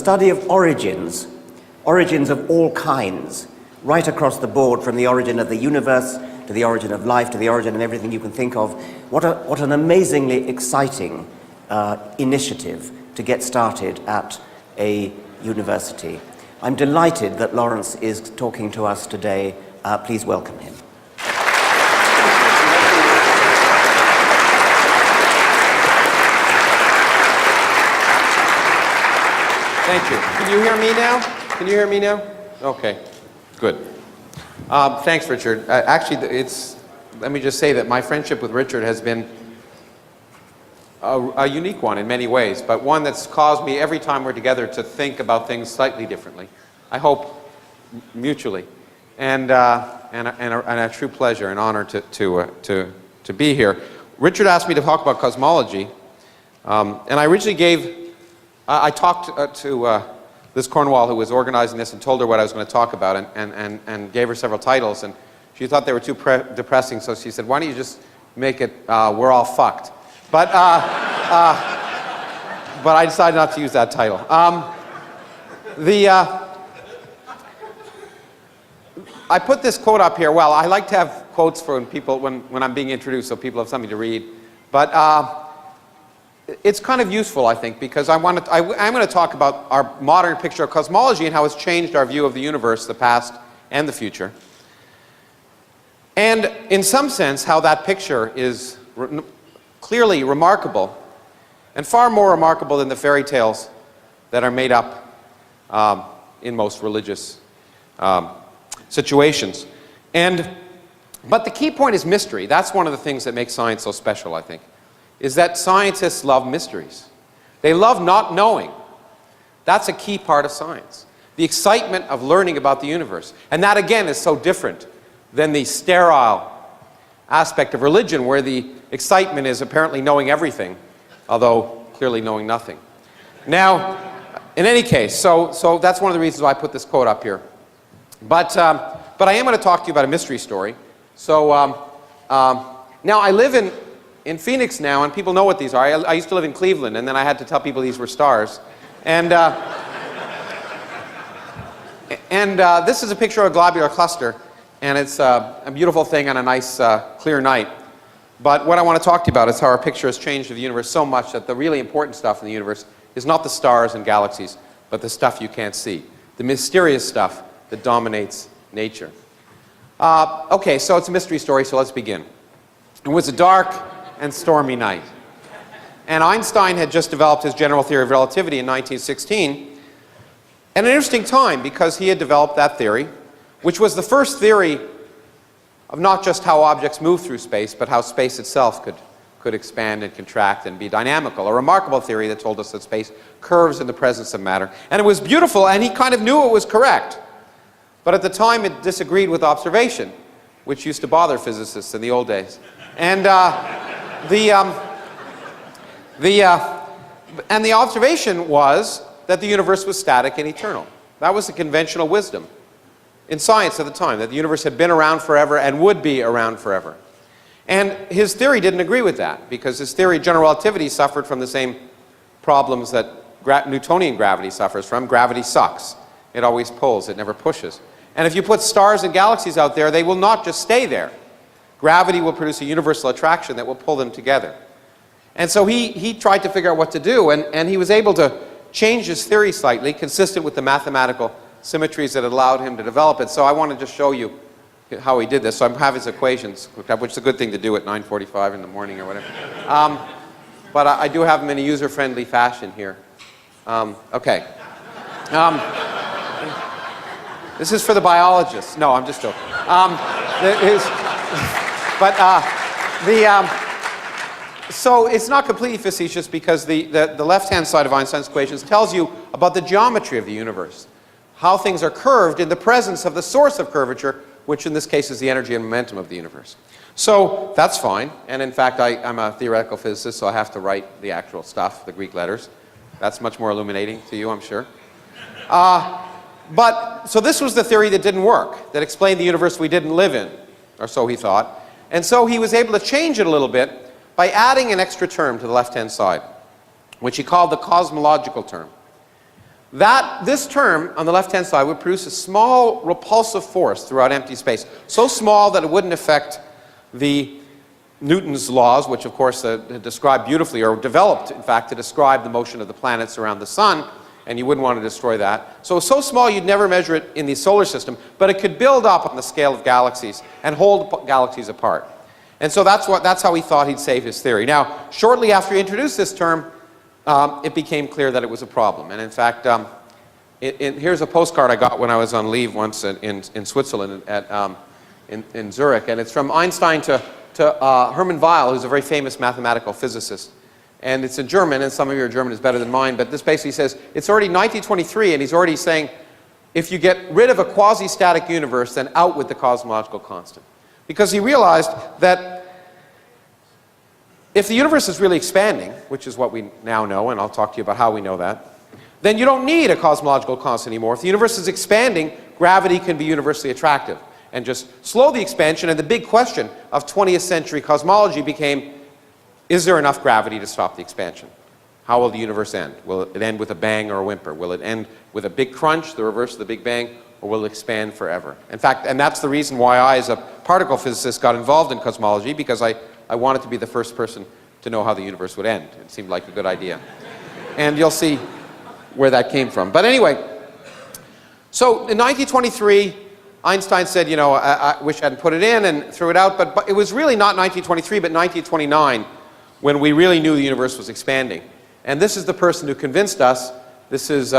study of origins, origins of all kinds, right across the board, from the origin of the universe to the origin of life to the origin of everything you can think of. What an amazingly exciting initiative to get started at a university. I'm delighted that Lawrence is talking to us today. Please welcome him. Thank you. Can you hear me now? Can you hear me now? Okay, good. Thanks, Richard. Actually, let me just say that my friendship with Richard has been a unique one in many ways, but one that's caused me every time we're together to think about things slightly differently. I hope mutually, and a true pleasure and honor to be here. Richard asked me to talk about cosmology, and I originally I talked to Liz Cornwall, who was organizing this, and told her what I was going to talk about, and gave her several titles, and she thought they were too depressing, so she said, "Why don't you just make it We're All Fucked?" But I decided not to use that title. I put this quote up here. Well, I like to have quotes for when I'm being introduced, so people have something to read. But it's kind of useful, I think, because I'm going to talk about our modern picture of cosmology and how it's changed our view of the universe, the past and the future. And in some sense, how that picture is clearly remarkable, and far more remarkable than the fairy tales that are made up in most religious situations. But the key point is mystery. That's one of the things that makes science so special, I think, is that scientists love mysteries. They love not knowing. That's a key part of science. The excitement of learning about the universe. And that, again, is so different than the sterile aspect of religion, where the excitement is apparently knowing everything, although clearly knowing nothing. Now, in any case, so that's one of the reasons why I put this quote up here. But I am going to talk to you about a mystery story. So now I live in Phoenix now, and people know what these are. I used to live in Cleveland, and then I had to tell people these were stars. And this is a picture of a globular cluster, and it's a beautiful thing on a nice clear night. But what I want to talk to you about is how our picture has changed of the universe so much that the really important stuff in the universe is not the stars and galaxies, but the stuff you can't see, the mysterious stuff that dominates nature. Okay, so it's a mystery story, so let's begin. It was a dark and stormy night, and Einstein had just developed his general theory of relativity in 1916, and an interesting time, because he had developed that theory, which was the first theory of not just how objects move through space, but how space itself could expand and contract and be dynamical. A remarkable theory that told us that space curves in the presence of matter. And it was beautiful, and he kind of knew it was correct. But at the time, it disagreed with observation, which used to bother physicists in the old days. And the observation was that the universe was static and eternal. That was the conventional wisdom in science at the time, that the universe had been around forever and would be around forever. And his theory didn't agree with that, because his theory of general relativity suffered from the same problems that Newtonian gravity suffers from. Gravity sucks. It always pulls, it never pushes. And if you put stars and galaxies out there, they will not just stay there. Gravity will produce a universal attraction that will pull them together. And so he tried to figure out what to do, and he was able to change his theory slightly, consistent with the mathematical symmetries that allowed him to develop it. So I want to just show you how he did this. So I have his equations, which is a good thing to do at 9:45 in the morning or whatever. But I do have them in a user-friendly fashion here. Okay. This is for the biologists. No, I'm just joking. So it's not completely facetious, because the left-hand side of Einstein's equations tells you about the geometry of the universe, how things are curved in the presence of the source of curvature, which in this case is the energy and momentum of the universe. So that's fine, and in fact I'm a theoretical physicist, so I have to write the actual stuff, the Greek letters. That's much more illuminating to you, I'm sure. So this was the theory that didn't work, that explained the universe we didn't live in, or so he thought. And so he was able to change it a little bit by adding an extra term to the left-hand side, which he called the cosmological term. This term on the left-hand side would produce a small repulsive force throughout empty space, so small that it wouldn't affect the Newton's laws, which of course describe beautifully, or developed in fact to describe the motion of the planets around the sun, and you wouldn't want to destroy that. So small you'd never measure it in the solar system, but it could build up on the scale of galaxies and hold galaxies apart. And so that's how he thought he'd save his theory. Now, shortly after he introduced this term, it became clear that it was a problem. And in fact, here's a postcard I got when I was on leave once in Switzerland, in Zurich, and it's from Einstein to Hermann Weyl, who's a very famous mathematical physicist. And it's in German, and some of your German is better than mine, but this basically says, it's already 1923, and he's already saying, if you get rid of a quasi-static universe, then out with the cosmological constant. Because he realized that if the universe is really expanding, which is what we now know, and I'll talk to you about how we know that, then you don't need a cosmological constant anymore. If the universe is expanding, gravity can be universally attractive and just slow the expansion. And the big question of 20th century cosmology became, is there enough gravity to stop the expansion? How will the universe end? Will it end with a bang or a whimper? Will it end with a big crunch, the reverse of the Big Bang, or will it expand forever? In fact, and that's the reason why I, as a particle physicist, got involved in cosmology, because I wanted to be the first person to know how the universe would end. It seemed like a good idea. And you'll see where that came from. But anyway, so in 1923, Einstein said, you know, I wish I hadn't put it in, and threw it out, but it was really not 1923, but 1929, when we really knew the universe was expanding. And this is the person who convinced us. This is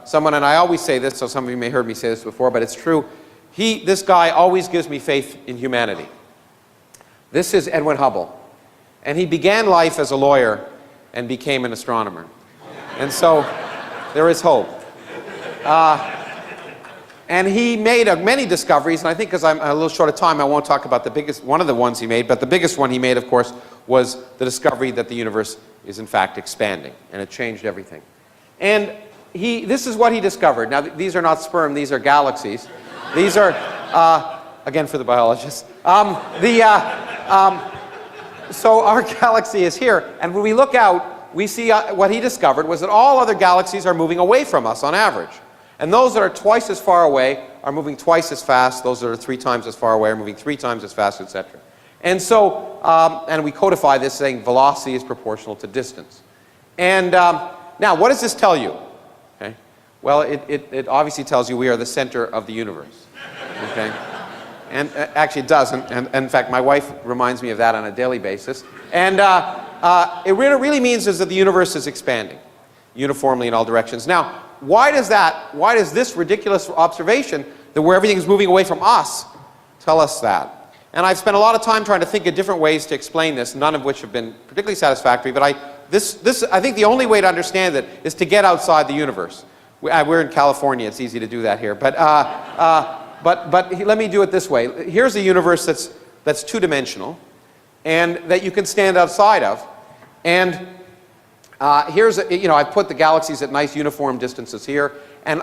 someone, and I always say this, so some of you may have heard me say this before, but it's true. This guy always gives me faith in humanity. This is Edwin Hubble. And he began life as a lawyer and became an astronomer. And so there is hope. And he made many discoveries, and I think because I'm a little short of time, I won't talk about one of the ones he made, but the biggest one he made, of course, was the discovery that the universe is in fact expanding, and it changed everything. And this is what he discovered. Now, these are not sperm, these are galaxies. These are, again for the biologists. So our galaxy is here, and when we look out, we see what he discovered was that all other galaxies are moving away from us on average. And those that are twice as far away are moving twice as fast. Those that are 3 times as far away are moving 3 times as fast, etc. And so, and we codify this saying velocity is proportional to distance. And now, what does this tell you? Okay. Well, it obviously tells you we are the center of the universe. Okay. And actually it doesn't. And in fact, my wife reminds me of that on a daily basis. And it really means is that the universe is expanding uniformly in all directions. Now, why does this ridiculous observation that where everything is moving away from us tell us that? And I've spent a lot of time trying to think of different ways to explain this, none of which have been particularly satisfactory, but I think the only way to understand it is to get outside the universe. We're in California, it's easy to do that here, but let me do it this way. Here's a universe that's two-dimensional, and that you can stand outside of, and I've put the galaxies at nice uniform distances here, and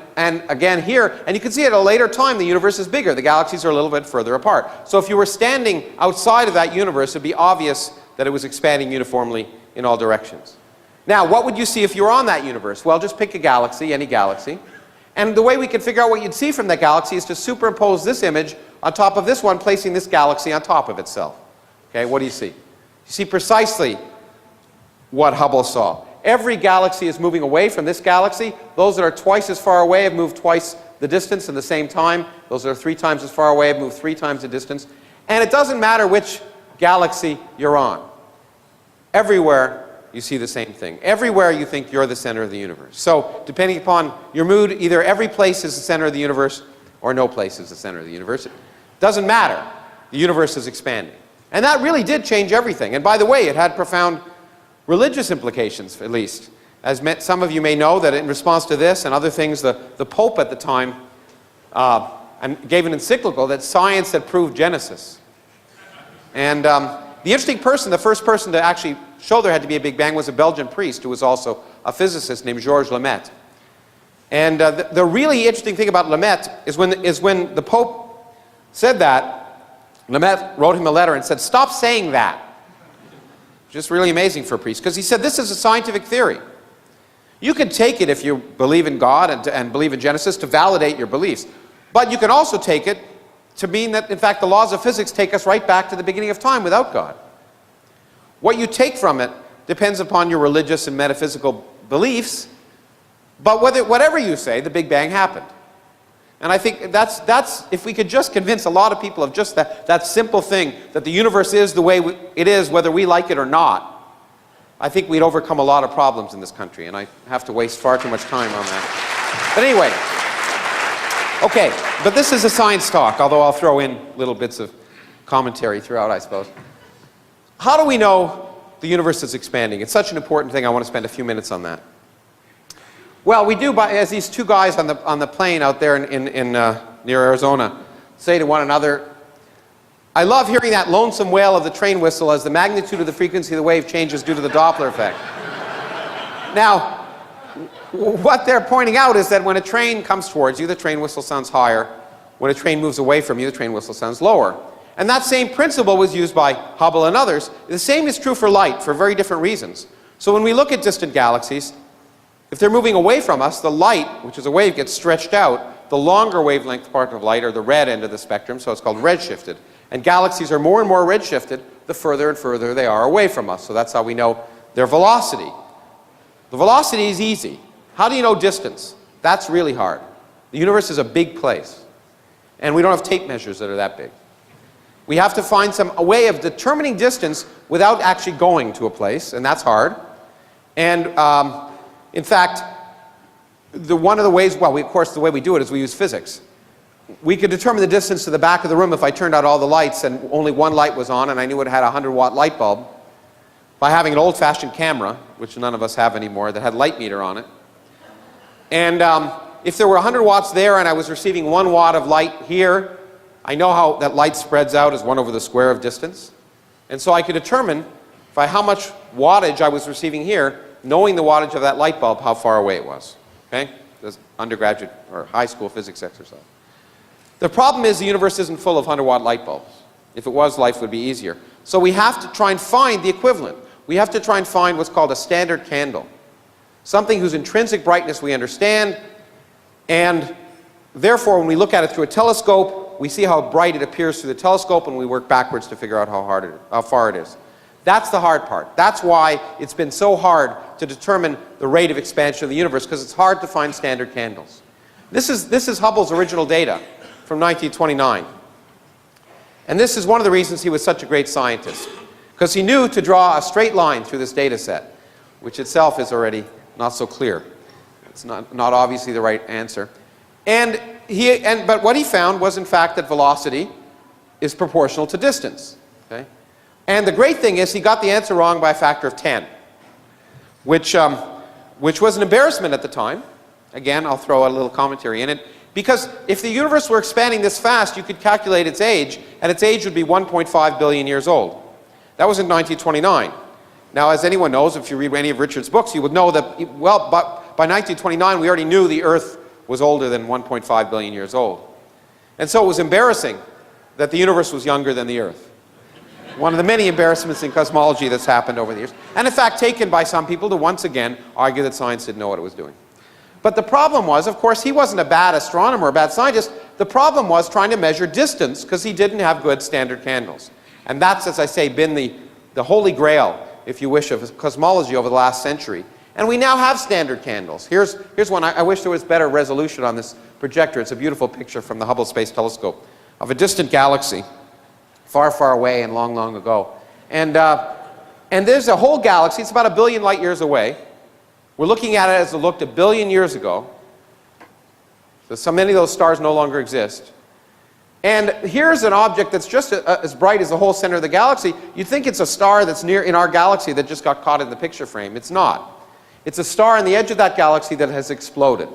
again here, and you can see at a later time the universe is bigger. The galaxies are a little bit further apart. So if you were standing outside of that universe, it'd be obvious that it was expanding uniformly in all directions. Now, what would you see if you were on that universe? Well, just pick a galaxy, any galaxy, and the way we could figure out what you'd see from that galaxy is to superimpose this image on top of this one, placing this galaxy on top of itself. Okay, what do you see? You see precisely what Hubble saw. Every galaxy is moving away from this galaxy. Those that are twice as far away have moved twice the distance in the same time. Those that are 3 times as far away have moved 3 times the distance. And it doesn't matter which galaxy you're on. Everywhere you see the same thing. Everywhere you think you're the center of the universe. So depending upon your mood, either every place is the center of the universe or no place is the center of the universe. It doesn't matter. The universe is expanding. And that really did change everything. And by the way, it had profound religious implications, at least. As some of you may know, that in response to this and other things, the Pope at the time gave an encyclical that science had proved Genesis. And the interesting person, the first person to actually show there had to be a Big Bang, was a Belgian priest who was also a physicist named Georges Lemaitre. And the really interesting thing about Lemaitre is when the Pope said that, Lemaitre wrote him a letter and said, "Stop saying that." Just really amazing for a priest, because he said this is a scientific theory. You can take it if you believe in God and believe in Genesis to validate your beliefs. But you can also take it to mean that, in fact, the laws of physics take us right back to the beginning of time without God. What you take from it depends upon your religious and metaphysical beliefs, but whatever you say, the Big Bang happened. And I think that's if we could just convince a lot of people of just that simple thing, that the universe is the way it is, whether we like it or not, I think we'd overcome a lot of problems in this country, and I have to waste far too much time on that. But anyway, okay, but this is a science talk, although I'll throw in little bits of commentary throughout, I suppose. How do we know the universe is expanding? It's such an important thing, I want to spend a few minutes on that. Well, we do, as these two guys on the plane out there near Arizona say to one another, I love hearing that lonesome wail of the train whistle as the magnitude of the frequency of the wave changes due to the Doppler effect. Now, what they're pointing out is that when a train comes towards you, the train whistle sounds higher. When a train moves away from you, the train whistle sounds lower. And that same principle was used by Hubble and others. The same is true for light for very different reasons. So when we look at distant galaxies, if they're moving away from us, the light, which is a wave, gets stretched out. The longer wavelength part of light, or the red end of the spectrum, so it's called redshifted. And galaxies are more and more redshifted the further and further they are away from us. So that's how we know their velocity. The velocity is easy. How do you know distance? That's really hard. The universe is a big place. And we don't have tape measures that are that big. We have to find a way of determining distance without actually going to a place, and that's hard. And in fact, one of the ways, well, of course, the way we do it is we use physics. We could determine the distance to the back of the room if I turned out all the lights and only one light was on and I knew it had a 100-watt light bulb by having an old-fashioned camera, which none of us have anymore, that had light meter on it. And if there were 100 watts there and I was receiving 1 watt of light here, I know how that light spreads out as 1 over the square of distance. And so I could determine by how much wattage I was receiving here, knowing the wattage of that light bulb, how far away it was. Okay? This undergraduate or high school physics exercise. The problem is the universe isn't full of 100-watt light bulbs. If it was, life would be easier. So we have to try and find the equivalent. We have to try and find what's called a standard candle. Something whose intrinsic brightness we understand, and therefore when we look at it through a telescope, we see how bright it appears through the telescope, and we work backwards to figure out how far it is. That's the hard part. That's why it's been so hard to determine the rate of expansion of the universe, because it's hard to find standard candles. This is Hubble's original data from 1929. And this is one of the reasons he was such a great scientist, because he knew to draw a straight line through this data set, which itself is already not so clear. It's not obviously the right answer. But what he found was, in fact, that velocity is proportional to distance. Okay? And the great thing is he got the answer wrong by a factor of 10, which was an embarrassment at the time. Again, I'll throw a little commentary in it. Because if the universe were expanding this fast, you could calculate its age, and its age would be 1.5 billion years old. That was in 1929. Now, as anyone knows, if you read any of Richard's books, you would know that, well, but by 1929, we already knew the Earth was older than 1.5 billion years old. And so it was embarrassing that the universe was younger than the Earth. One of the many embarrassments in cosmology that's happened over the years. And in fact, taken by some people to once again argue that science didn't know what it was doing. But the problem was, of course, he wasn't a bad astronomer, a bad scientist. The problem was trying to measure distance, because he didn't have good standard candles. And that's, as I say, been the holy grail, if you wish, of cosmology over the last century. And we now have standard candles. Here's one. I wish there was better resolution on this projector. It's a beautiful picture from the Hubble Space Telescope of a distant galaxy, far, far away and long, long ago. And there's a whole galaxy. It's about 1 billion light years away. We're looking at it as it looked 1 billion years ago. So many of those stars no longer exist. And here's an object that's just as bright as the whole center of the galaxy. You'd think it's a star that's near in our galaxy that just got caught in the picture frame. It's not. It's a star on the edge of that galaxy that has exploded.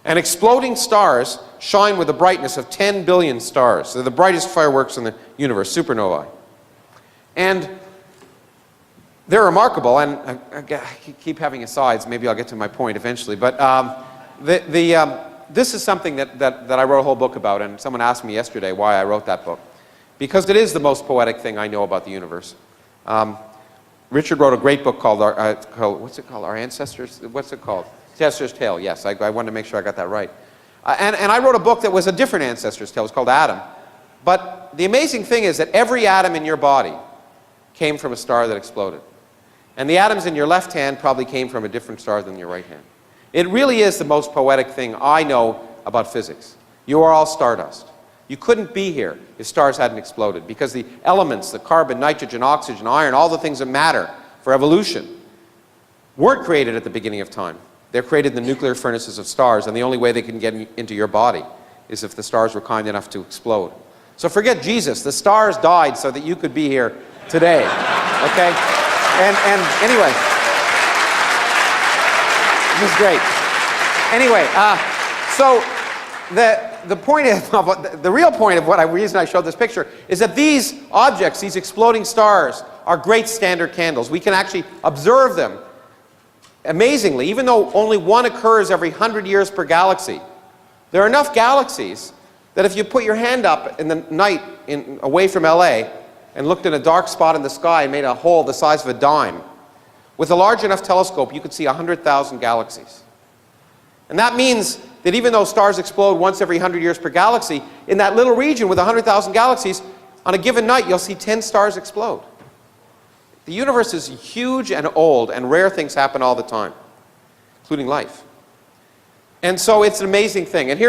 And exploding stars shine with a brightness of 10 billion stars. They're the brightest fireworks in the universe, supernovae. And they're remarkable, and I keep having asides. Maybe I'll get to my point eventually. But this is something that I wrote a whole book about, and someone asked me yesterday why I wrote that book. Because it is the most poetic thing I know about the universe. Richard wrote a great book called, what's it called? Our Ancestors? What's it called? Ancestor's Tale, yes. I wanted to make sure I got that right. And I wrote a book that was a different ancestor's tale. It was called Adam. But the amazing thing is that every atom in your body came from a star that exploded. And the atoms in your left hand probably came from a different star than your right hand. It really is the most poetic thing I know about physics. You are all stardust. You couldn't be here if stars hadn't exploded, because the elements, the carbon, nitrogen, oxygen, iron, all the things that matter for evolution weren't created at the beginning of time. They're created in the nuclear furnaces of stars, and the only way they can get into your body is if the stars were kind enough to explode. So forget Jesus. The stars died so that you could be here today. Okay? And anyway, this is great. Anyway, so the point is, the real point of reason I showed this picture is that these objects, these exploding stars, are great standard candles. We can actually observe them amazingly, even though only one occurs every 100 years per galaxy. There are enough galaxies that if you put your hand up in the night away from LA and looked in a dark spot in the sky and made a hole the size of a dime, with a large enough telescope you could see 100,000 galaxies. And that means that even though stars explode once every 100 years per galaxy, in that little region with 100,000 galaxies, on a given night you'll see 10 stars explode. The universe is huge and old, and rare things happen all the time, including life. And so it's an amazing thing. And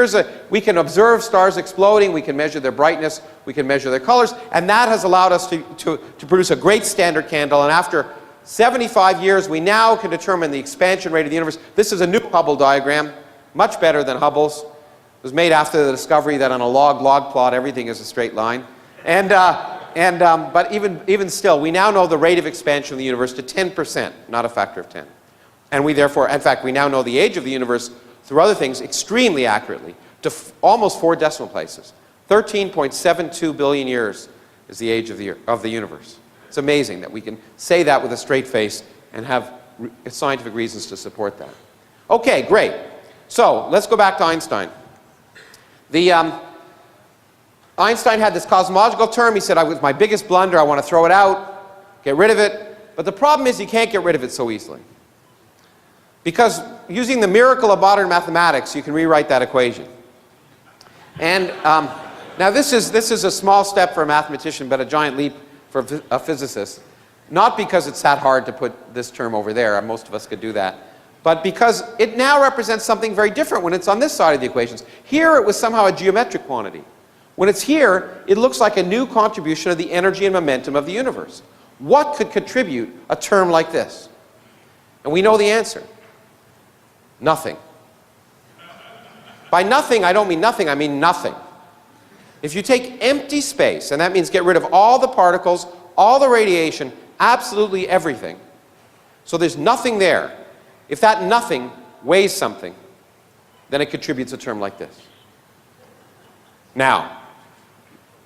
we can observe stars exploding, we can measure their brightness, we can measure their colors, and that has allowed us to produce a great standard candle. And after 75 years, we now can determine the expansion rate of the universe. This is a new Hubble diagram, much better than Hubble's. It was made after the discovery that on a log plot everything is a straight line. But even still, we now know the rate of expansion of the universe to 10%, not a factor of 10. And we therefore, in fact, we now know the age of the universe through other things extremely accurately, to almost 4 decimal places. 13.72 billion years is the age of the universe. It's amazing that we can say that with a straight face and have scientific reasons to support that. Okay, great. So let's go back to Einstein. Einstein had this cosmological term. He said, "It was my biggest blunder. I want to throw it out, get rid of it." But the problem is you can't get rid of it so easily. Because using the miracle of modern mathematics, you can rewrite that equation. And now this is a small step for a mathematician, but a giant leap for a physicist. Not because it's that hard to put this term over there, most of us could do that, but because it now represents something very different when it's on this side of the equations. Here it was somehow a geometric quantity. When it's here, it looks like a new contribution of the energy and momentum of the universe. What could contribute a term like this? And we know the answer. Nothing. By nothing, I don't mean nothing, I mean nothing. If you take empty space, and that means get rid of all the particles, all the radiation, absolutely everything, so there's nothing there. If that nothing weighs something, then it contributes a term like this. Now,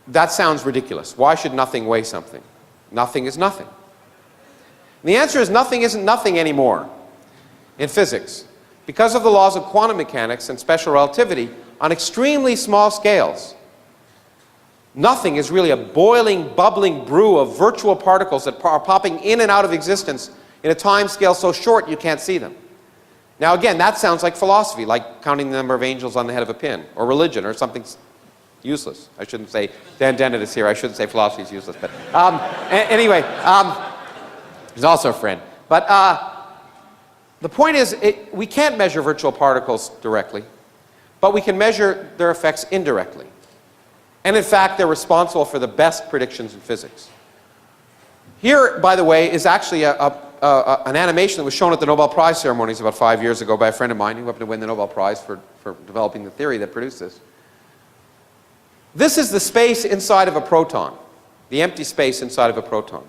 that sounds ridiculous. Why should nothing weigh something? Nothing is nothing. And the answer is nothing isn't nothing anymore in physics. Because of the laws of quantum mechanics and special relativity, on extremely small scales, nothing is really a boiling, bubbling brew of virtual particles that are popping in and out of existence in a time scale so short you can't see them. Now again, that sounds like philosophy, like counting the number of angels on the head of a pin, or religion, or something useless. I shouldn't say, Dan Dennett is here, I shouldn't say philosophy is useless, but anyway, he's also a friend. But the point is, we can't measure virtual particles directly, but we can measure their effects indirectly. And in fact, they're responsible for the best predictions in physics. Here, by the way, is actually an animation that was shown at the Nobel Prize ceremonies about 5 years ago by a friend of mine who happened to win the Nobel Prize for developing the theory that produced this. This is the space inside of a proton, the empty space inside of a proton.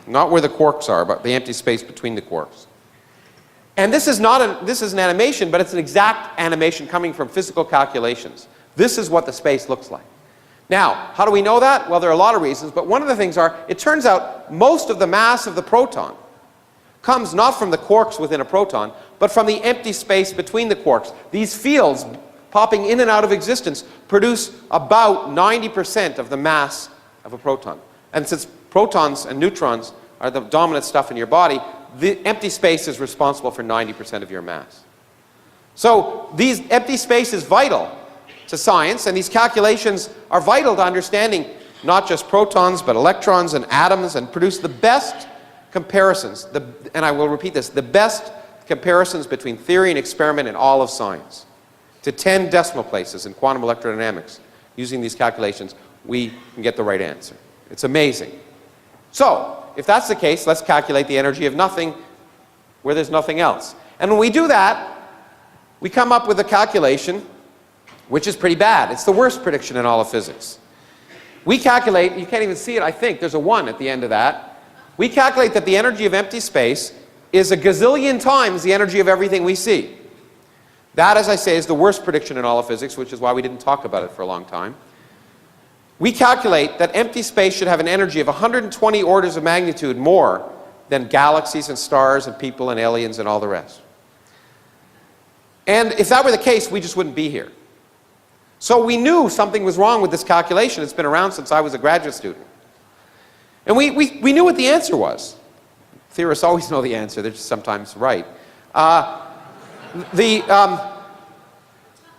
Not where the quarks are, but the empty space between the quarks. And this is an animation, but it's an exact animation coming from physical calculations. This is what the space looks like. Now, how do we know that? Well, there are a lot of reasons, but one of the things it turns out most of the mass of the proton comes not from the quarks within a proton, but from the empty space between the quarks. These fields popping in and out of existence produce about 90% of the mass of a proton. And since protons and neutrons are the dominant stuff in your body, the empty space is responsible for 90% of your mass. So these empty space is vital to science, and these calculations are vital to understanding not just protons, but electrons and atoms, and produce the best comparisons, and I will repeat this, the best comparisons between theory and experiment in all of science. To 10 decimal places in quantum electrodynamics, using these calculations, we can get the right answer. It's amazing. So, if that's the case, let's calculate the energy of nothing where there's nothing else. And when we do that, we come up with a calculation which is pretty bad. It's the worst prediction in all of physics. We calculate, you can't even see it, I think, there's a 1 at the end of that. We calculate that the energy of empty space is a gazillion times the energy of everything we see. That, as I say, is the worst prediction in all of physics, which is why we didn't talk about it for a long time. We calculate that empty space should have an energy of 120 orders of magnitude more than galaxies and stars and people and aliens and all the rest. And if that were the case, we just wouldn't be here. So we knew something was wrong with this calculation. It's been around since I was a graduate student. And we knew what the answer was. Theorists always know the answer. They're just sometimes right.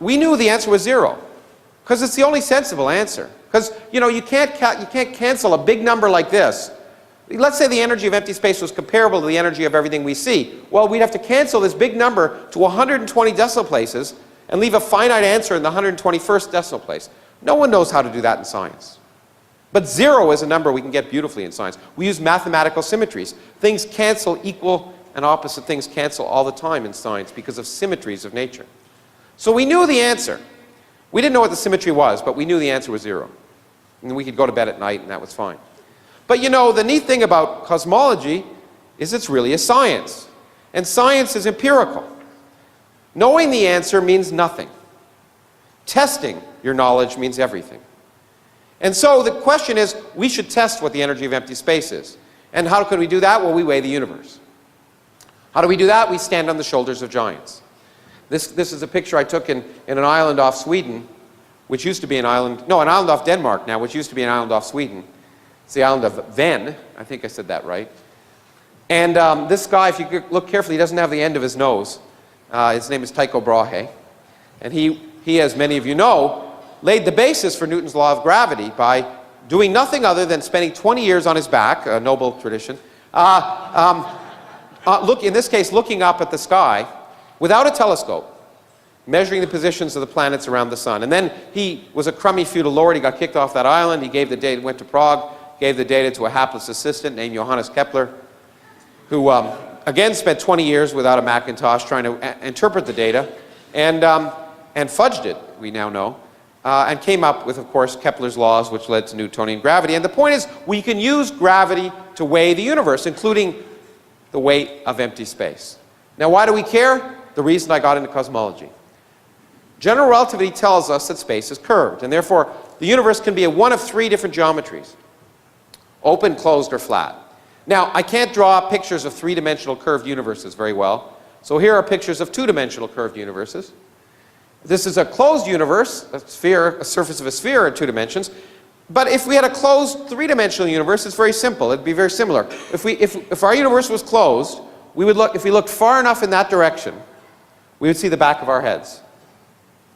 We knew the answer was 0, because it's the only sensible answer. Because, you know, you can't cancel a big number like this. Let's say the energy of empty space was comparable to the energy of everything we see. Well, we'd have to cancel this big number to 120 decimal places and leave a finite answer in the 121st decimal place. No one knows how to do that in science. But 0 is a number we can get beautifully in science. We use mathematical symmetries. Things cancel, equal and opposite things cancel all the time in science because of symmetries of nature. So we knew the answer. We didn't know what the symmetry was, but we knew the answer was 0. And we could go to bed at night and that was fine. But you know, the neat thing about cosmology is it's really a science. And science is empirical. Knowing the answer means nothing. Testing your knowledge means everything. And so the question is, we should test what the energy of empty space is. And how can we do that? Well, we weigh the universe. How do we do that? We stand on the shoulders of giants. This is a picture I took in an island off Sweden, which used to be an island off Denmark now, which used to be an island off Sweden. It's the island of Ven. I think I said that right. And this guy, if you look carefully, he doesn't have the end of his nose. His name is Tycho Brahe. And he, as many of you know, laid the basis for Newton's law of gravity by doing nothing other than spending 20 years on his back, a noble tradition, in this case, looking up at the sky without a telescope, measuring the positions of the planets around the sun. And then he was a crummy feudal lord. He got kicked off that island. He gave the data, went to Prague, gave the data to a hapless assistant named Johannes Kepler, who again spent 20 years without a Macintosh trying to interpret the data, and fudged it, we now know, and came up with, of course, Kepler's laws, which led to Newtonian gravity. And the point is, we can use gravity to weigh the universe, including the weight of empty space. Now, why do we care? The reason I got into cosmology. General relativity tells us that space is curved, and therefore the universe can be one of 3 different geometries: open, closed, or flat. Now, I can't draw pictures of 3-dimensional curved universes very well, so here are pictures of 2-dimensional curved universes. This is a closed universe, a surface of a sphere in 2 dimensions. But if we had a closed 3-dimensional universe, it's very simple. It'd be very similar. If our universe was closed, if we looked far enough in that direction, we would see the back of our heads.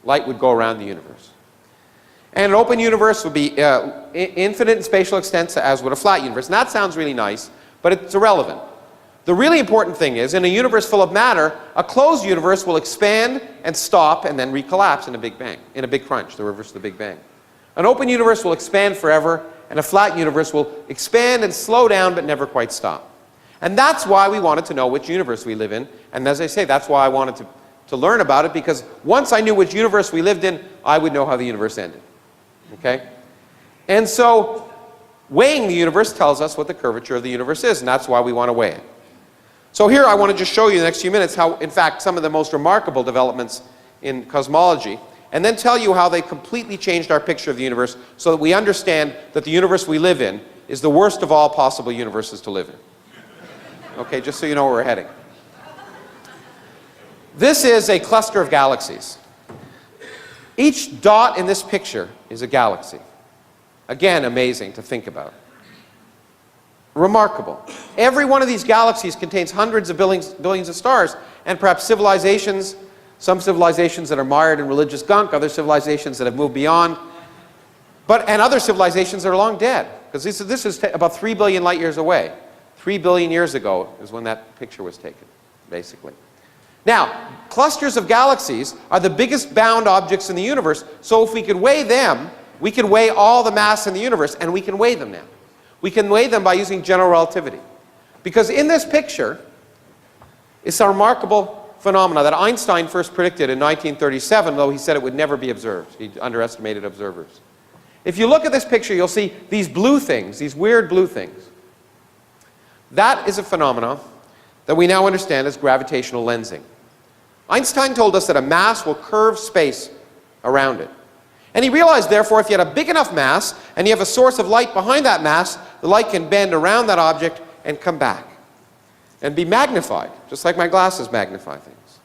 Light would go around the universe. And an open universe would be infinite in spatial extent, as would a flat universe. And that sounds really nice, but it's irrelevant. The really important thing is, in a universe full of matter, a closed universe will expand and stop and then recollapse in a big bang, in a big crunch, the reverse of the Big Bang. An open universe will expand forever, and a flat universe will expand and slow down but never quite stop. And that's why we wanted to know which universe we live in. And as I say, that's why I wanted to learn about it, because once I knew which universe we lived in, I would know how the universe ended. Okay? And so, weighing the universe tells us what the curvature of the universe is, and that's why we want to weigh it. So here I want to just show you in the next few minutes how, in fact, some of the most remarkable developments in cosmology, and then tell you how they completely changed our picture of the universe so that we understand that the universe we live in is the worst of all possible universes to live in. Okay, just so you know where we're heading. This is a cluster of galaxies. Each dot in this picture is a galaxy. Again, amazing to think about. Remarkable. Every one of these galaxies contains hundreds of billions of stars, and perhaps civilizations, some civilizations that are mired in religious gunk, other civilizations that have moved beyond, and other civilizations that are long dead, because this is about 3 billion light years away. 3 billion years ago is when that picture was taken, basically. Now, clusters of galaxies are the biggest bound objects in the universe, so if we could weigh them, we could weigh all the mass in the universe, and we can weigh them now. We can weigh them by using general relativity. Because in this picture is a remarkable phenomena that Einstein first predicted in 1937, though he said it would never be observed. He underestimated observers. If you look at this picture, you'll see these blue things, these weird blue things. That is a phenomenon that we now understand as gravitational lensing. Einstein told us that a mass will curve space around it. And he realized, therefore, if you had a big enough mass and you have a source of light behind that mass, the light can bend around that object and come back and be magnified, just like my glasses magnify things.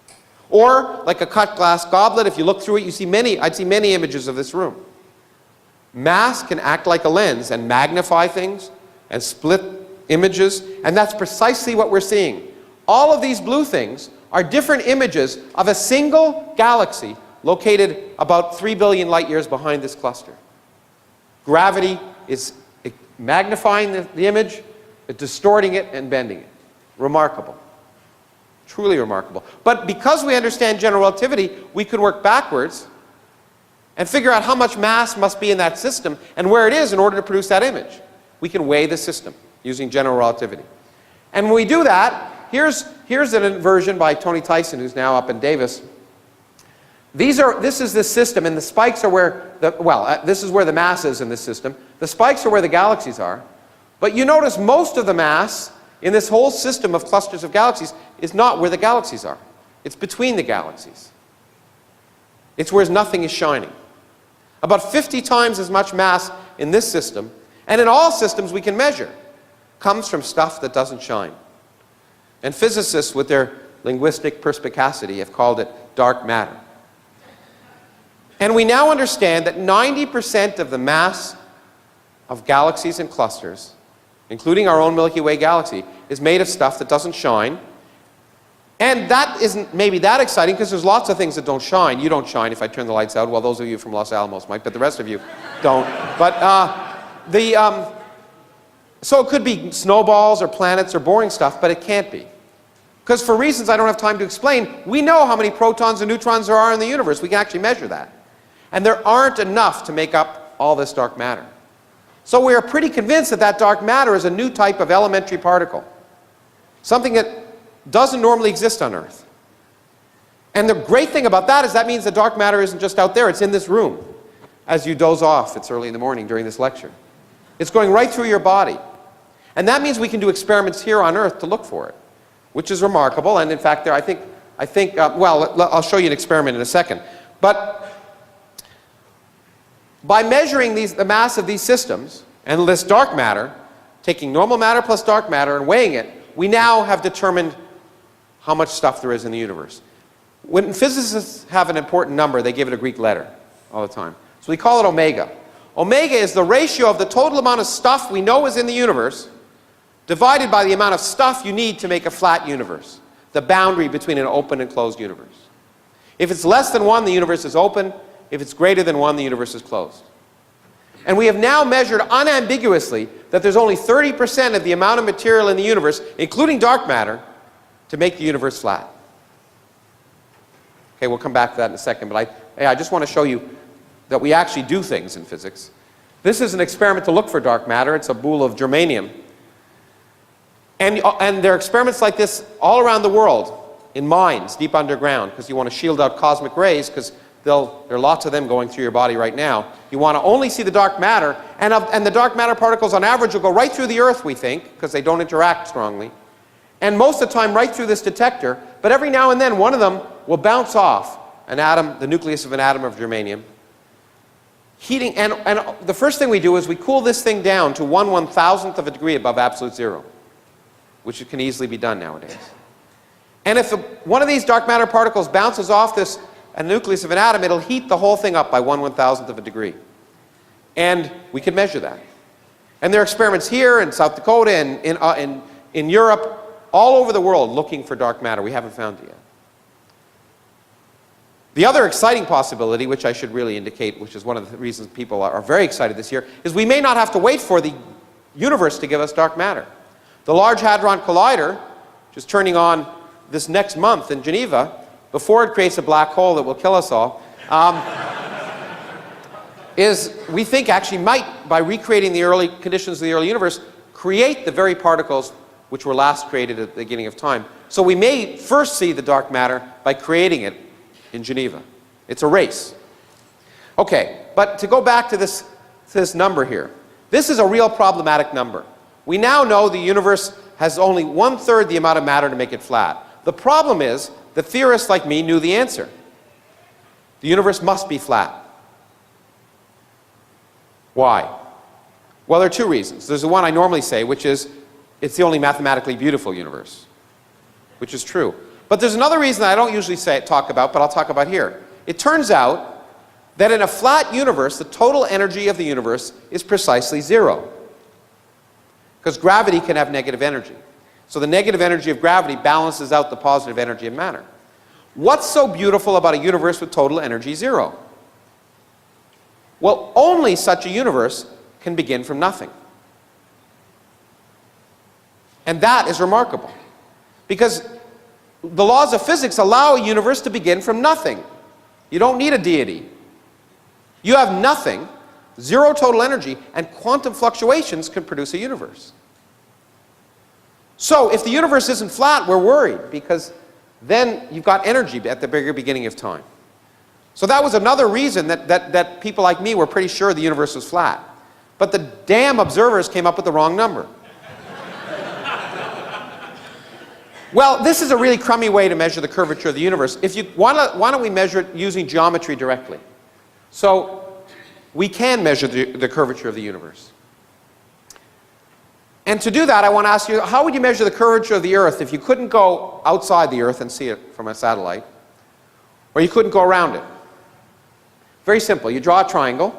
Or, like a cut glass goblet, if you look through it, I'd see many images of this room. Mass can act like a lens and magnify things and split images, and that's precisely what we're seeing. All of these blue things are different images of a single galaxy located about 3 billion light years behind this cluster. Gravity is magnifying the image, distorting it, and bending it. Remarkable. Truly remarkable. But because we understand general relativity, we can work backwards and figure out how much mass must be in that system and where it is in order to produce that image. We can weigh the system using general relativity. And when we do that, here's an inversion by Tony Tyson, who's now up in Davis. This is the system, and the spikes are where this is where the mass is in this system. The spikes are where the galaxies are. But you notice most of the mass in this whole system of clusters of galaxies is not where the galaxies are. It's between the galaxies. It's where nothing is shining. About 50 times as much mass in this system, and in all systems we can measure, comes from stuff that doesn't shine. And physicists, with their linguistic perspicacity, have called it dark matter. And we now understand that 90% of the mass of galaxies and clusters, including our own Milky Way galaxy, is made of stuff that doesn't shine. And that isn't maybe that exciting, because there's lots of things that don't shine. You don't shine if I turn the lights out. Well, those of you from Los Alamos might, but the rest of you don't. But so it could be snowballs or planets or boring stuff, but it can't be. Because for reasons I don't have time to explain, we know how many protons and neutrons there are in the universe. We can actually measure that. And there aren't enough to make up all this dark matter. So we are pretty convinced that that dark matter is a new type of elementary particle. Something that doesn't normally exist on Earth. And the great thing about that is that means the dark matter isn't just out there, it's in this room. As you doze off, it's early in the morning during this lecture. It's going right through your body. And that means we can do experiments here on Earth to look for it, which is remarkable. And in fact, I'll show you an experiment in a second. But by measuring the mass of these systems and this dark matter, taking normal matter plus dark matter and weighing it, we now have determined how much stuff there is in the universe. When physicists have an important number, they give it a Greek letter all the time. So we call it omega. Omega is the ratio of the total amount of stuff we know is in the universe divided by the amount of stuff you need to make a flat universe, the boundary between an open and closed universe. If it's less than 1, the universe is open. If it's greater than 1, the universe is closed. And we have now measured unambiguously that there's only 30% of the amount of material in the universe, including dark matter, to make the universe flat. Okay, we'll come back to that in a second, but I just want to show you that we actually do things in physics. This is an experiment to look for dark matter. It's a boule of germanium. And there are experiments like this all around the world, in mines, deep underground, because you want to shield out cosmic rays, because there are lots of them going through your body right now. You want to only see the dark matter, and the dark matter particles on average will go right through the Earth, we think, because they don't interact strongly. And most of the time right through this detector, but every now and then one of them will bounce off an atom, the nucleus of an atom of germanium. Heating, and the first thing we do is we cool this thing down to 1/1000th of a degree above absolute zero, which can easily be done nowadays. And if one of these dark matter particles bounces off a nucleus of an atom, it'll heat the whole thing up by 1/1000th of a degree. And we can measure that. And there are experiments here in South Dakota and in Europe, all over the world, looking for dark matter. We haven't found it yet. The other exciting possibility, which I should really indicate, which is one of the reasons people are very excited this year, is we may not have to wait for the universe to give us dark matter. The Large Hadron Collider, which is turning on this next month in Geneva, before it creates a black hole that will kill us all, is, we think, actually might, by recreating the early conditions of the early universe, create the very particles which were last created at the beginning of time. So we may first see the dark matter by creating it in Geneva. It's a race. Okay, but to go back to this number here, this is a real problematic number. We now know the universe has only 1/3 the amount of matter to make it flat. The problem is that theorists like me knew the answer. The universe must be flat. Why? Well, there are two reasons. There's the one I normally say, which is it's the only mathematically beautiful universe, which is true. But there's another reason I don't usually talk about, but I'll talk about here. It turns out that in a flat universe, the total energy of the universe is precisely 0. Because gravity can have negative energy. So the negative energy of gravity balances out the positive energy of matter. What's so beautiful about a universe with total energy 0? Well, only such a universe can begin from nothing. And that is remarkable. Because the laws of physics allow a universe to begin from nothing. You don't need a deity. You have nothing, 0 total energy, and quantum fluctuations can produce a universe. So if the universe isn't flat, we're worried, because then you've got energy at the bigger beginning of time. So that was another reason that people like me were pretty sure the universe was flat. But the damn observers came up with the wrong number. Well, this is a really crummy way to measure the curvature of the universe. Why don't we measure it using geometry directly? So we can measure the curvature of the universe. And to do that, I want to ask you, how would you measure the curvature of the Earth if you couldn't go outside the Earth and see it from a satellite, or you couldn't go around it? Very simple. You draw a triangle,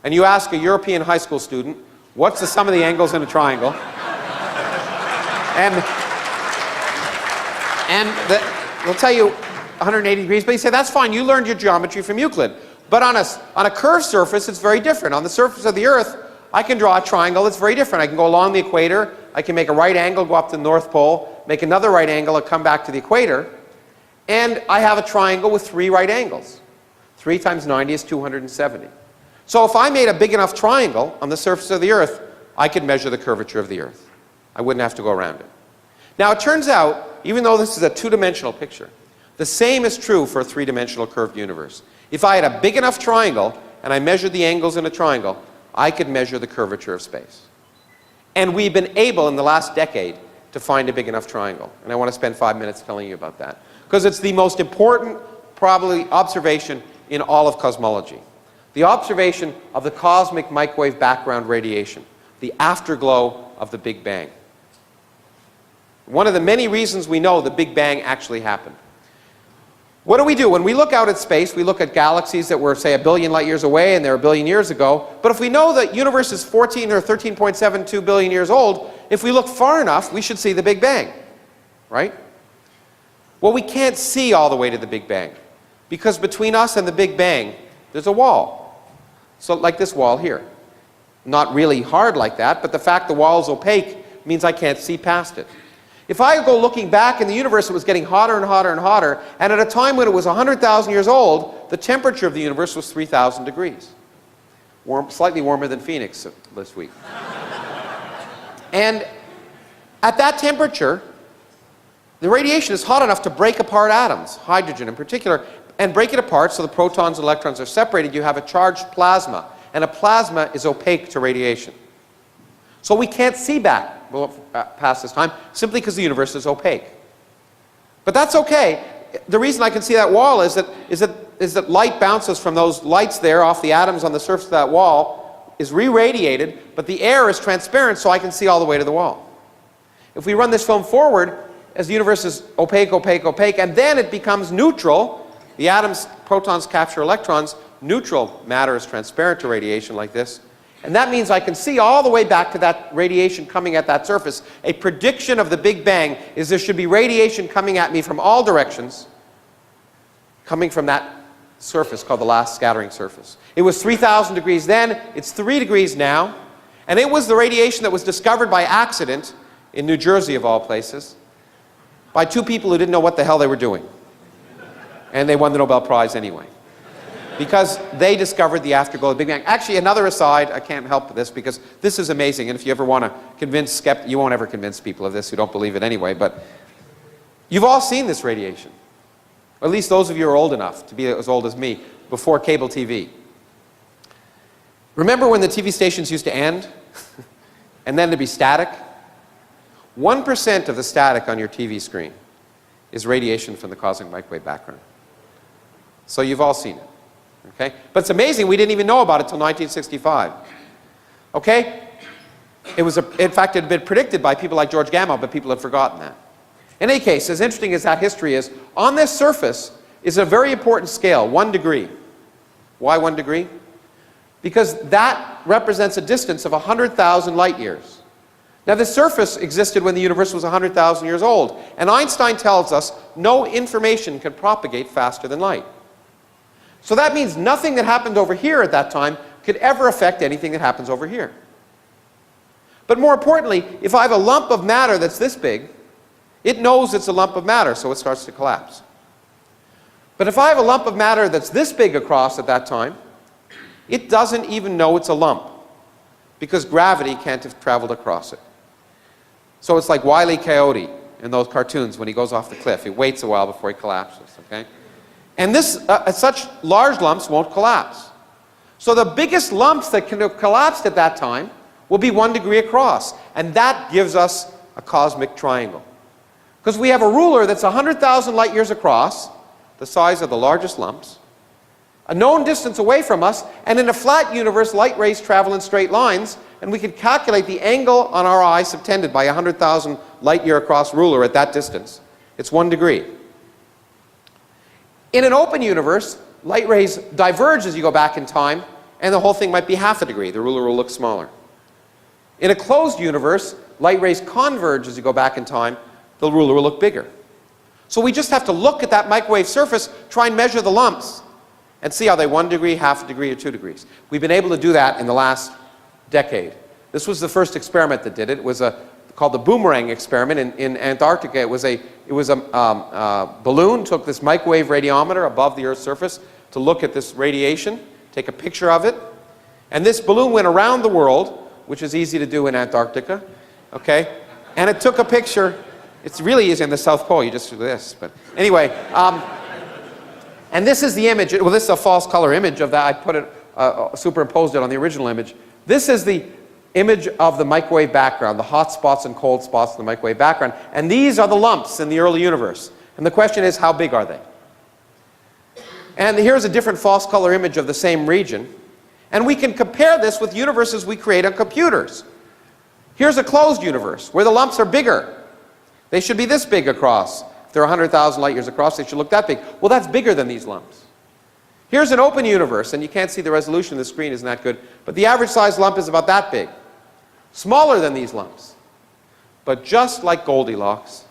and you ask a European high school student, what's the sum of the angles in a triangle? And they'll tell you 180 degrees, but you say, that's fine, you learned your geometry from Euclid. But on a curved surface, it's very different. On the surface of the Earth, I can draw a triangle that's very different. I can go along the equator, I can make a right angle, go up to the North Pole, make another right angle, and come back to the equator, and I have a triangle with 3 right angles. 3 times 90 is 270. So if I made a big enough triangle on the surface of the Earth, I could measure the curvature of the Earth. I wouldn't have to go around it. Now it turns out, even though this is a 2-dimensional picture, the same is true for a 3-dimensional curved universe. If I had a big enough triangle, and I measured the angles in a triangle, I could measure the curvature of space. And we've been able, in the last decade, to find a big enough triangle. And I want to spend 5 minutes telling you about that. Because it's the most important, probably, observation in all of cosmology. The observation of the cosmic microwave background radiation, the afterglow of the Big Bang. One of the many reasons we know the Big Bang actually happened. What do? When we look out at space, we look at galaxies that were, say, 1 billion light years away, and they're 1 billion years ago. But if we know that the universe is 14 or 13.72 billion years old, if we look far enough, we should see the Big Bang, right? Well, we can't see all the way to the Big Bang, because between us and the Big Bang, there's a wall. So like this wall here. Not really hard like that, but the fact the wall is opaque means I can't see past it. If I go looking back in the universe, it was getting hotter and hotter and hotter, and at a time when it was 100,000 years old, the temperature of the universe was 3,000 degrees. Slightly warmer than Phoenix this week. And at that temperature, the radiation is hot enough to break apart atoms, hydrogen in particular, and break it apart so the protons and electrons are separated. You have a charged plasma, and a plasma is opaque to radiation. So we can't see back past this time, simply because the universe is opaque. But that's okay. The reason I can see that wall is that light bounces from those lights there off the atoms on the surface of that wall, is re-radiated, but the air is transparent, so I can see all the way to the wall. If we run this film forward, as the universe is opaque, opaque, opaque, and then it becomes neutral, the atoms, protons capture electrons, neutral matter is transparent to radiation like this, And that means I can see all the way back to that radiation coming at that surface. A prediction of the Big Bang is there should be radiation coming at me from all directions, coming from that surface called the last scattering surface. It was 3,000 degrees then, it's 3 degrees now, and it was the radiation that was discovered by accident in New Jersey, of all places, by two people who didn't know what the hell they were doing. And they won the Nobel Prize anyway, because they discovered the afterglow of the Big Bang. Actually, another aside, I can't help this because this is amazing, and if you ever want to convince skeptics, you won't ever convince people of this who don't believe it anyway, but you've all seen this radiation. Or at least those of you who are old enough to be as old as me, before cable TV. Remember when the TV stations used to end? And then there'd be static? 1% of the static on your TV screen is radiation from the cosmic microwave background. So you've all seen it. Okay? But it's amazing, we didn't even know about it until 1965. Okay? In fact, it had been predicted by people like George Gamow, but people have forgotten that. In any case, as interesting as that history is, on this surface is a very important scale, 1 degree. Why 1 degree? Because that represents a distance of 100,000 light years. Now, the surface existed when the universe was 100,000 years old, and Einstein tells us no information can propagate faster than light. So that means nothing that happened over here at that time could ever affect anything that happens over here. But more importantly, if I have a lump of matter that's this big, it knows it's a lump of matter, so it starts to collapse. But if I have a lump of matter that's this big across at that time, it doesn't even know it's a lump, because gravity can't have traveled across it. So it's like Wile E. Coyote in those cartoons when he goes off the cliff. He waits a while before he collapses, okay? And such large lumps won't collapse. So the biggest lumps that can have collapsed at that time will be 1 degree across, and that gives us a cosmic triangle. Because we have a ruler that's 100,000 light years across, the size of the largest lumps, a known distance away from us, and in a flat universe, light rays travel in straight lines, and we can calculate the angle on our eye subtended by a 100,000 light year across ruler at that distance. It's 1 degree. In an open universe, light rays diverge as you go back in time, and the whole thing might be ½ a degree. The ruler will look smaller. In a closed universe, light rays converge as you go back in time, the ruler will look bigger. So we just have to look at that microwave surface, try and measure the lumps, and see how they 1 degree, ½ a degree, or 2 degrees. We've been able to do that in the last decade. This was the first experiment that did it. It was called the boomerang experiment in Antarctica. It was a balloon, took this microwave radiometer above the Earth's surface to look at this radiation, take a picture of it, and this balloon went around the world, which is easy to do in Antarctica, okay? And it took a picture. It's really easy in the South Pole, you just do this, but anyway. And this is the image, well, this is a false color image of that. I put it, superimposed it on the original image. This is the image of the microwave background, the hot spots and cold spots in the microwave background. And these are the lumps in the early universe. And the question is, how big are they? And here's a different false color image of the same region. And we can compare this with universes we create on computers. Here's a closed universe where the lumps are bigger. They should be this big across. If they're 100,000 light years across, they should look that big. Well, that's bigger than these lumps. Here's an open universe, and you can't see the resolution of the screen isn't that good, but the average size lump is about that big. Smaller than these lumps. But just like Goldilocks,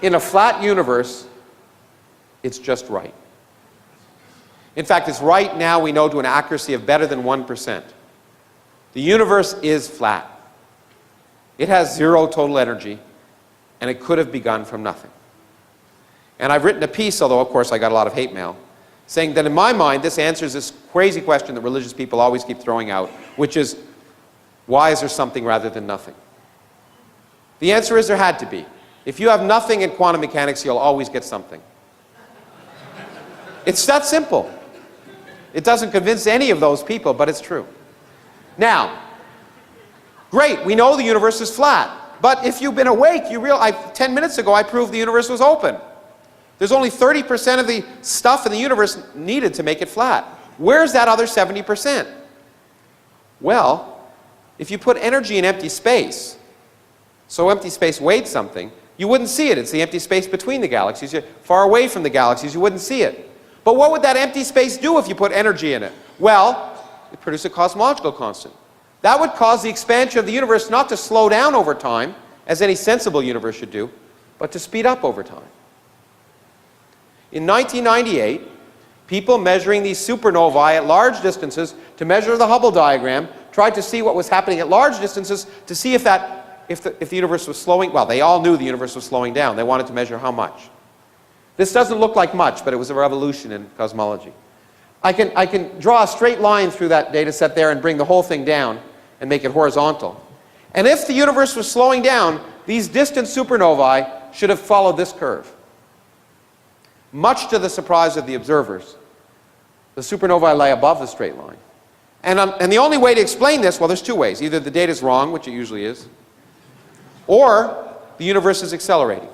in a flat universe, it's just right. In fact, it's right now, we know, to an accuracy of better than 1%. The universe is flat. It has 0 total energy, and it could have begun from nothing. And I've written a piece, although of course I got a lot of hate mail, saying that in my mind this answers this crazy question that religious people always keep throwing out, which is, why is there something rather than nothing? The answer is there had to be. If you have nothing in quantum mechanics, you'll always get something. It's that simple. It doesn't convince any of those people, but it's true. Now, great, we know the universe is flat. But if you've been awake, you realize, 10 minutes ago I proved the universe was open. There's only 30% of the stuff in the universe needed to make it flat. Where's that other 70%? Well, if you put energy in empty space, so empty space weighed something, you wouldn't see it. It's the empty space between the galaxies. You're far away from the galaxies, you wouldn't see it. But what would that empty space do if you put energy in it? Well, it produces a cosmological constant. That would cause the expansion of the universe not to slow down over time, as any sensible universe should do, but to speed up over time. In 1998, people measuring these supernovae at large distances to measure the Hubble diagram tried to see what was happening at large distances to see if the universe was slowing. Well, they all knew the universe was slowing down. They wanted to measure how much. This doesn't look like much, but it was a revolution in cosmology. I can draw a straight line through that data set there and bring the whole thing down and make it horizontal. And if the universe was slowing down, these distant supernovae should have followed this curve. Much to the surprise of the observers, the supernovae lay above the straight line. And the only way to explain this, well, there's two ways. Either the data is wrong, which it usually is, or the universe is accelerating,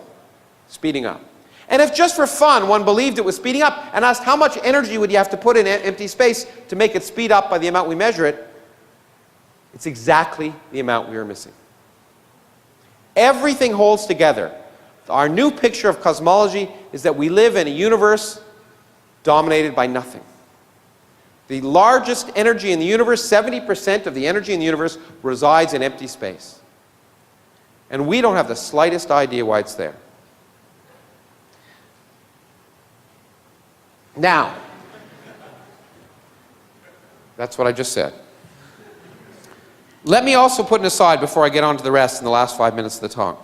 speeding up. And if just for fun one believed it was speeding up and asked how much energy would you have to put in empty space to make it speed up by the amount we measure it, it's exactly the amount we are missing. Everything holds together. Our new picture of cosmology is that we live in a universe dominated by nothing. The largest energy in the universe, 70% of the energy in the universe, resides in empty space. And we don't have the slightest idea why it's there. Now, that's what I just said. Let me also put an aside before I get on to the rest in the last 5 minutes of the talk.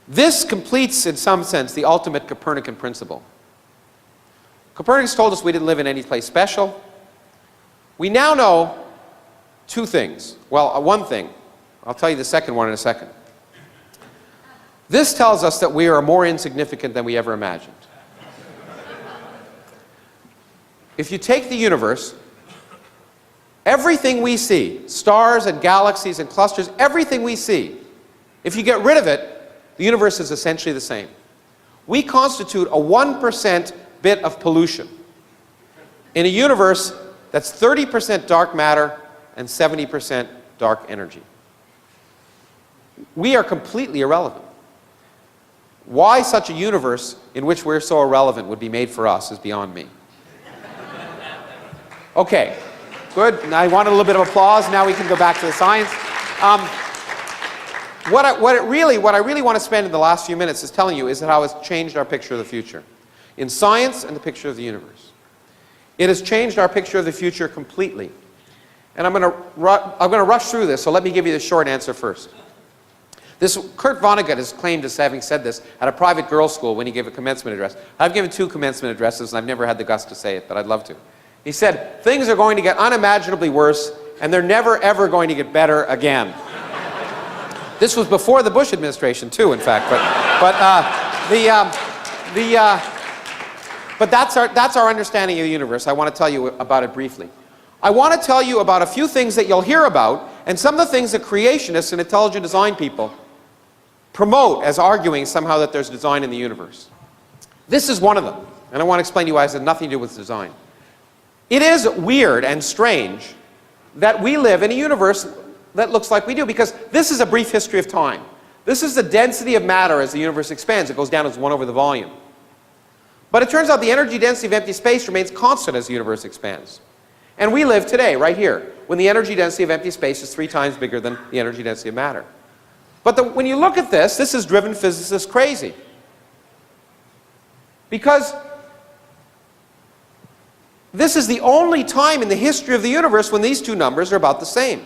This completes, in some sense, the ultimate Copernican principle. Copernicus told us we didn't live in any place special. We now know two things. Well, one thing. I'll tell you the second one in a second. This tells us that we are more insignificant than we ever imagined. If you take the universe, everything we see, stars and galaxies and clusters, everything we see, if you get rid of it, the universe is essentially the same. We constitute a 1% bit of pollution in a universe that's 30% dark matter and 70% dark energy. We are completely irrelevant. Why such a universe in which we're so irrelevant would be made for us is beyond me. Okay, good. Now I wanted a little bit of applause. Now we can go back to the science. What I really want to spend in the last few minutes is telling you is how it's changed our picture of the future. In science and the picture of the universe. It has changed our picture of the future completely. And I'm going to rush through this, so let me give you the short answer first. Kurt Vonnegut is claimed as having said this at a private girls' school when he gave a commencement address. I've given 2 commencement addresses, and I've never had the guts to say it, but I'd love to. He said, things are going to get unimaginably worse, and they're never, ever going to get better again. This was before the Bush administration, too, in fact. But that's our understanding of the universe. I want to tell you about it briefly. I want to tell you about a few things that you'll hear about, and some of the things that creationists and intelligent design people promote as arguing somehow that there's design in the universe. This is one of them, and I want to explain to you why it has nothing to do with design. It is weird and strange that we live in a universe that looks like we do, because this is a brief history of time. This is the density of matter as the universe expands. It goes down as 1 over the volume. But it turns out the energy density of empty space remains constant as the universe expands. And we live today, right here, when the energy density of empty space is 3 times bigger than the energy density of matter. But when you look at this has driven physicists crazy. Because this is the only time in the history of the universe when these two numbers are about the same.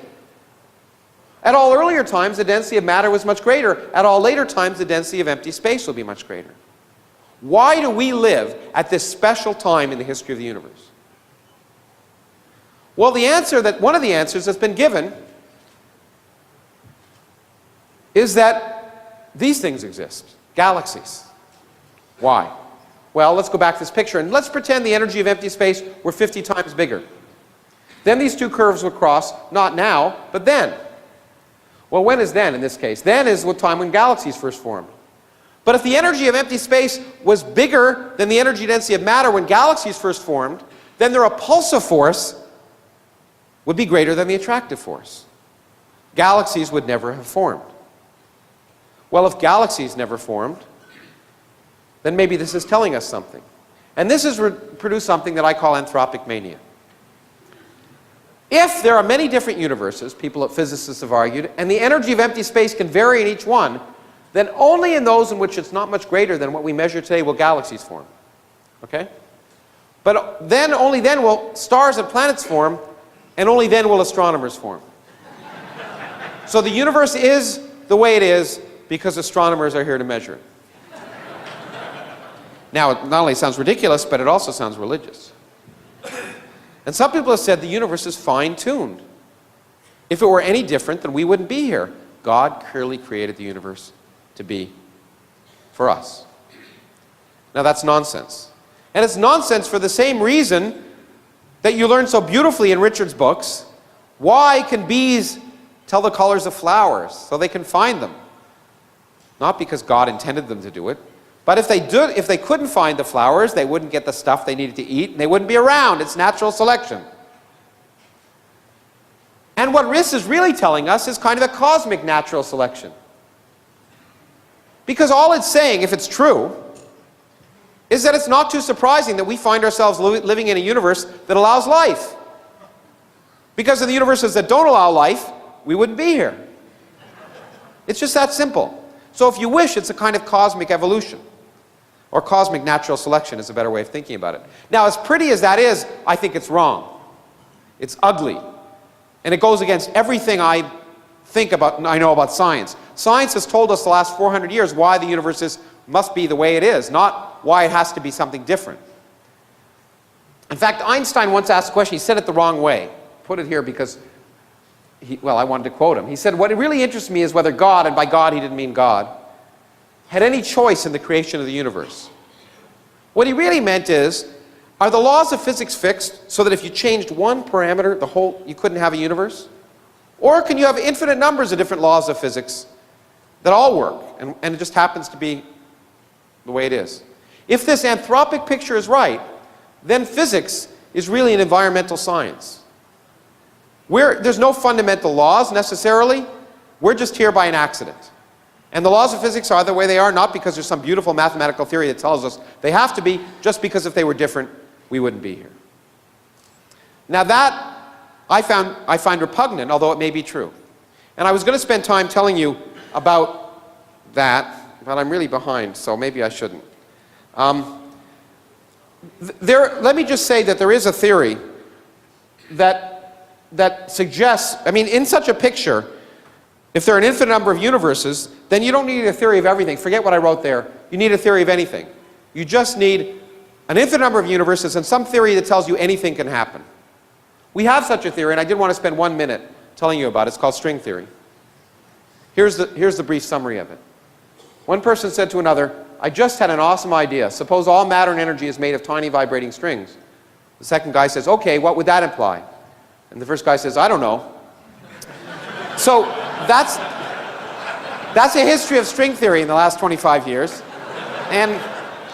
At all earlier times, the density of matter was much greater. At all later times, the density of empty space will be much greater. Why do we live at this special time in the history of the universe? Well, one of the answers that's been given is that these things exist, galaxies. Why? Well, let's go back to this picture, and let's pretend the energy of empty space were 50 times bigger. Then these two curves would cross, not now, but then. Well, when is then in this case? Then is the time when galaxies first formed. But if the energy of empty space was bigger than the energy density of matter when galaxies first formed, then their repulsive force would be greater than the attractive force. Galaxies would never have formed. Well, if galaxies never formed, then maybe this is telling us something. And this has produced something that I call anthropic mania. If there are many different universes, physicists have argued, and the energy of empty space can vary in each one, then only in those in which it's not much greater than what we measure today will galaxies form. Okay? But then, only then will stars and planets form, and only then will astronomers form. So the universe is the way it is because astronomers are here to measure it. Now, it not only sounds ridiculous, but it also sounds religious. And some people have said the universe is fine-tuned. If it were any different, then we wouldn't be here. God clearly created the universe to be for us. Now, that's nonsense. And it's nonsense for the same reason that you learn so beautifully in Richard's books. Why can bees tell the colors of flowers so they can find them? Not because God intended them to do it, but if they couldn't find the flowers, they wouldn't get the stuff they needed to eat, and they wouldn't be around. It's natural selection. And what this is really telling us is kind of a cosmic natural selection. Because all it's saying, if it's true, is that it's not too surprising that we find ourselves living in a universe that allows life. Because in the universes that don't allow life, we wouldn't be here. It's just that simple. So if you wish, it's a kind of cosmic evolution. Or cosmic natural selection is a better way of thinking about it. Now, as pretty as that is, I think it's wrong. It's ugly. And it goes against everything I know about science. Science has told us the last 400 years why the universe must be the way it is, not why it has to be something different. In fact, Einstein once asked a question. He said it the wrong way. Put it here because, I wanted to quote him. He said, what really interests me is whether God, and by God he didn't mean God, had any choice in the creation of the universe. What he really meant is, are the laws of physics fixed so that if you changed one parameter, you couldn't have a universe? Or can you have infinite numbers of different laws of physics that all work, and it just happens to be the way it is? If this anthropic picture is right, then physics is really an environmental science. There's no fundamental laws necessarily. We're just here by an accident. And the laws of physics are the way they are, not because there's some beautiful mathematical theory that tells us they have to be, just because if they were different, we wouldn't be here. Now that I find repugnant, although it may be true. And I was going to spend time telling you about that, but I'm really behind, so maybe I shouldn't. Let me just say that there is a theory that suggests, in such a picture, if there are an infinite number of universes, then you don't need a theory of everything. Forget what I wrote there. You need a theory of anything. You just need an infinite number of universes and some theory that tells you anything can happen. We have such a theory, and I did want to spend 1 minute telling you about it. It's called string theory. Here's the brief summary of it. One person said to another, I just had an awesome idea. Suppose all matter and energy is made of tiny vibrating strings. The second guy says, okay, what would that imply? And the first guy says, I don't know. So that's a history of string theory in the last 25 years. And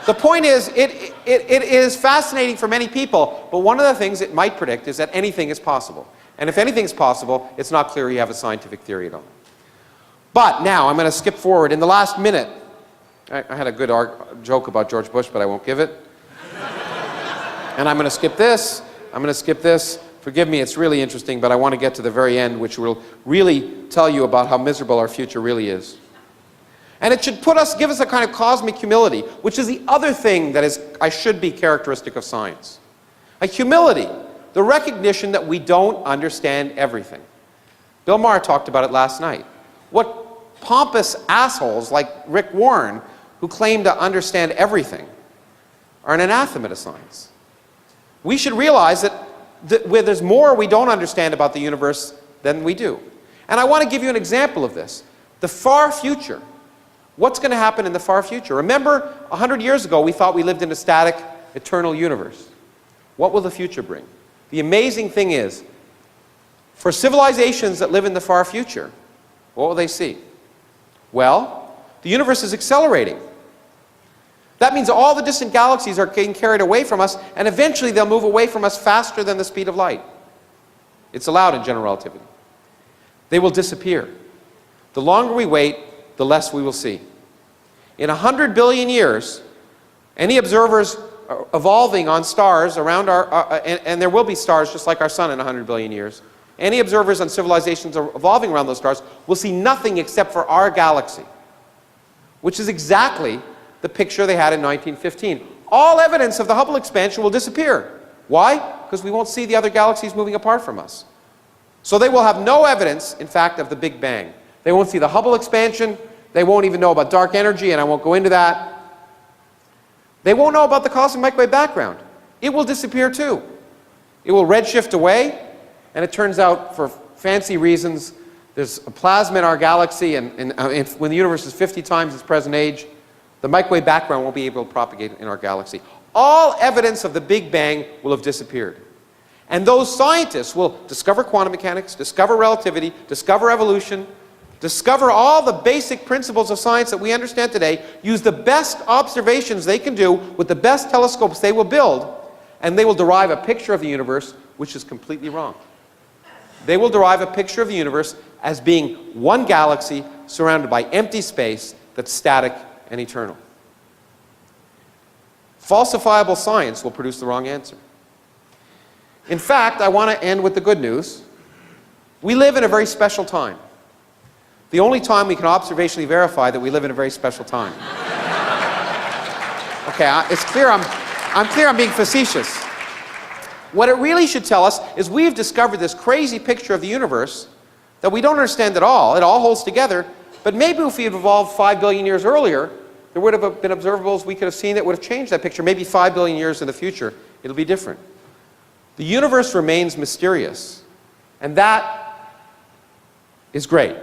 the point is, it is fascinating for many people, but one of the things it might predict is that anything is possible. And if anything is possible, it's not clear you have a scientific theory at all. But now, I'm going to skip forward. In the last minute, I had a good joke about George Bush, but I won't give it. And I'm going to skip this. I'm going to skip this. Forgive me, it's really interesting, but I want to get to the very end, which will really tell you about how miserable our future really is. And it should give us a kind of cosmic humility, which is the other thing that should be characteristic of science. A humility, the recognition that we don't understand everything. Bill Maher talked about it last night. What pompous assholes like Rick Warren, who claim to understand everything, are an anathema to science. We should realize that where there's more we don't understand about the universe than we do. And I want to give you an example of this. The far future. What's going to happen in the far future? Remember, 100 years ago, we thought we lived in a static, eternal universe. What will the future bring? The amazing thing is, for civilizations that live in the far future, what will they see? Well, the universe is accelerating. That means all the distant galaxies are getting carried away from us, and eventually they'll move away from us faster than the speed of light. It's allowed in general relativity. They will disappear. The longer we wait, the less we will see. In 100 billion years, any observers evolving on stars around and there will be stars just like our sun in 100 billion years. Any observers on civilizations evolving around those stars will see nothing except for our galaxy, which is exactly the picture they had in 1915. All evidence of the Hubble expansion will disappear. Why? Because we won't see the other galaxies moving apart from us. So they will have no evidence, in fact, of the Big Bang. They won't see the Hubble expansion. They won't even know about dark energy, and I won't go into that. They won't know about the cosmic microwave background. It will disappear too. It will redshift away, and it turns out, for fancy reasons, there's a plasma in our galaxy, and when the universe is 50 times its present age, the microwave background won't be able to propagate in our galaxy. All evidence of the Big Bang will have disappeared. And those scientists will discover quantum mechanics, discover relativity, discover evolution, discover all the basic principles of science that we understand today, use the best observations they can do with the best telescopes they will build, and they will derive a picture of the universe which is completely wrong. They will derive a picture of the universe as being one galaxy surrounded by empty space that's static and eternal. Falsifiable science will produce the wrong answer. In fact, I want to end with the good news. We live in a very special time. The only time we can observationally verify that we live in a very special time. Okay, it's clear I'm being facetious. What it really should tell us is we've discovered this crazy picture of the universe that we don't understand at all. It all holds together, but maybe if we had evolved 5 billion years earlier, there would have been observables we could have seen that would have changed that picture. Maybe 5 billion years in the future, it'll be different. The universe remains mysterious, and that is great.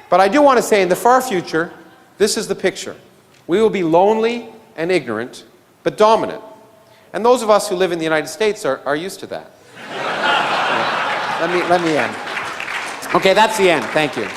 But I do want to say, in the far future, this is the picture. We will be lonely and ignorant, but dominant. And those of us who live in the United States are used to that. Let me end. Okay, that's the end. Thank you.